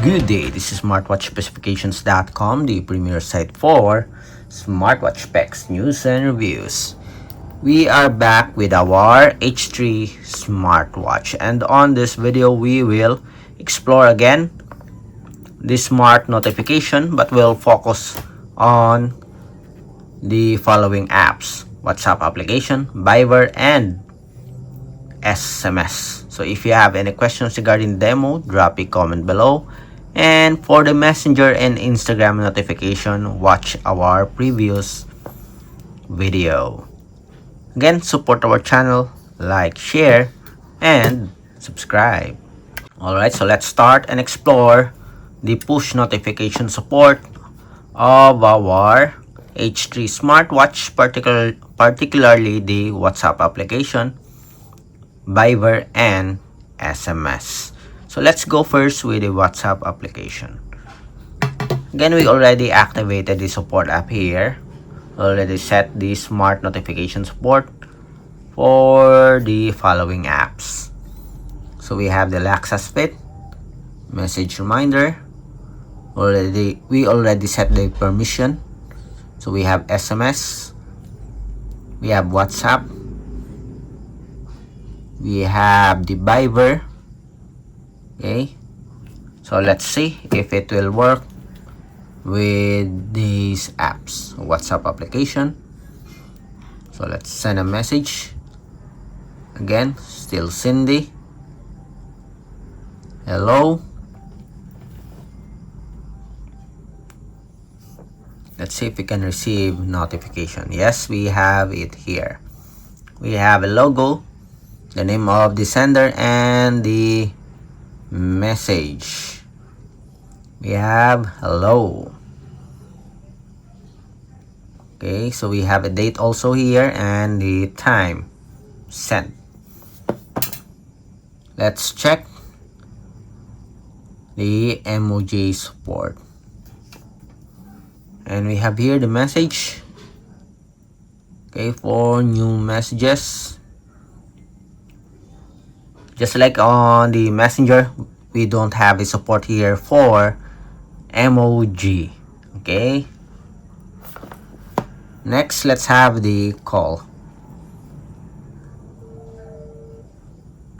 Good day, this is Smartwatch-Specifications.com, the premier site for smartwatch specs, news, and reviews. We are back with our H3 smartwatch, and on this video we will explore again the smart notification, but we'll focus on the following apps: WhatsApp application, Viber, and SMS. So if you have any questions regarding demo, drop a comment below. And for the Messenger and Instagram notification, watch our previous video. Again, support our channel, like, share, and subscribe. Alright, so let's start and explore the push notification support of our H3 smartwatch, particularly the WhatsApp application, Viber, and SMS. So let's go first with the WhatsApp application. Again, we already activated the support app here. Already set the smart notification support for the following apps. So we have the Laxas Fit, message reminder. We already set the permission. So we have SMS, we have WhatsApp, we have the Viber. Okay, so let's see if it will work with these apps. WhatsApp application, so let's send a message. Again, still Cindy. Hello. Let's see if we can receive notification. Yes, we have it here. We have a logo, the name of the sender, and the message. We have hello. Okay, so we have a date also here and the time sent. Let's check the emoji support. And we have here the message. Okay, for new messages. Just like on the Messenger, we don't have a support here for emoji. Okay. Next, let's have the call.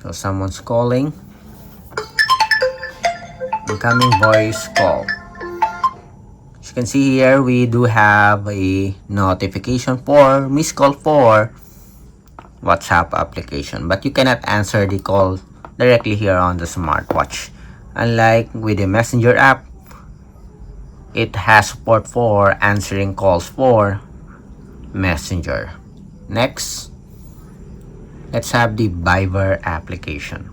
So someone's calling. Incoming voice call. As you can see here, we do have a notification for missed call for WhatsApp application, but you cannot answer the call directly here on the smartwatch. Unlike with the Messenger app, it has support for answering calls for Messenger. Next, let's have the Viber application.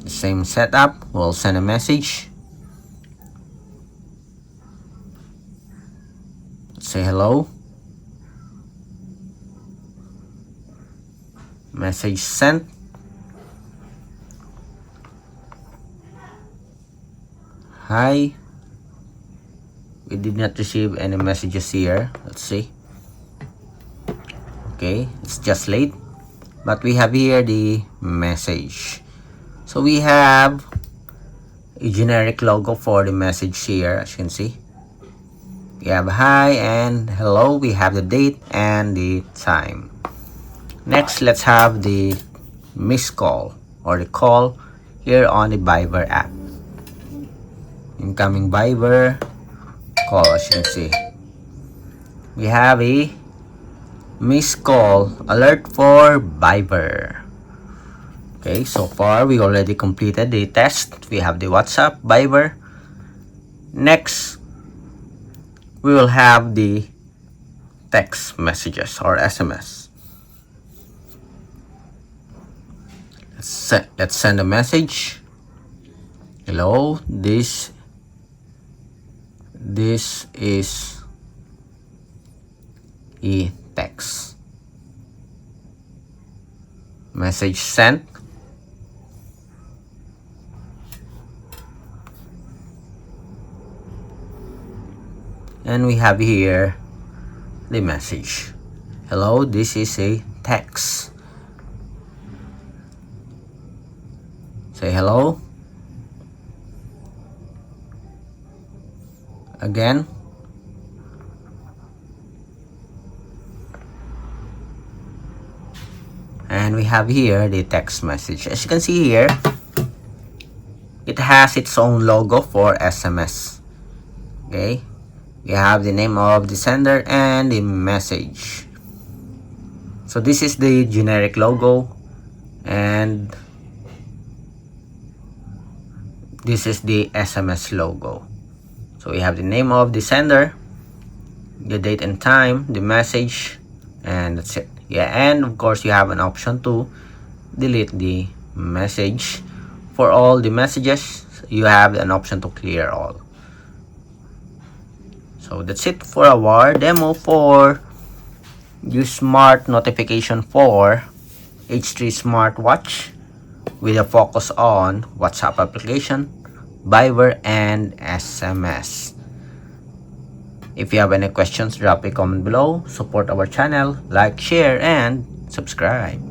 The same setup. We'll send a message. Say hello. Message sent. Hi. We did not receive any messages here. Let's see. Okay, it's just late, but we have here the message. So we have a generic logo for the message here, as you can see. We have hi and hello. We have the date and the time. Next, let's have the missed call or the call here on the Viber app. Incoming Viber call, as you can see. We have a missed call alert for Viber. Okay, so far we already completed the test. We have the WhatsApp, Viber. Next, we will have the text messages or SMS. Let's send a message. Hello, this is a text. Message sent. And we have here the message. Hello, this is a text. Say hello. Again. And we have here the text message. As you can see here, it has its own logo for SMS. Okay. We have the name of the sender and the message. So this is the generic logo, and this is the SMS logo. So we have the name of the sender, the date and time, the message, and that's it. Yeah, and of course you have an option to delete the message. For all the messages, you have an option to clear all. So that's it for our demo for use smart notification for H3 smartwatch with a focus on WhatsApp application, Viber, and SMS. If you have any questions, drop a comment below. Support our channel, like, share, and subscribe.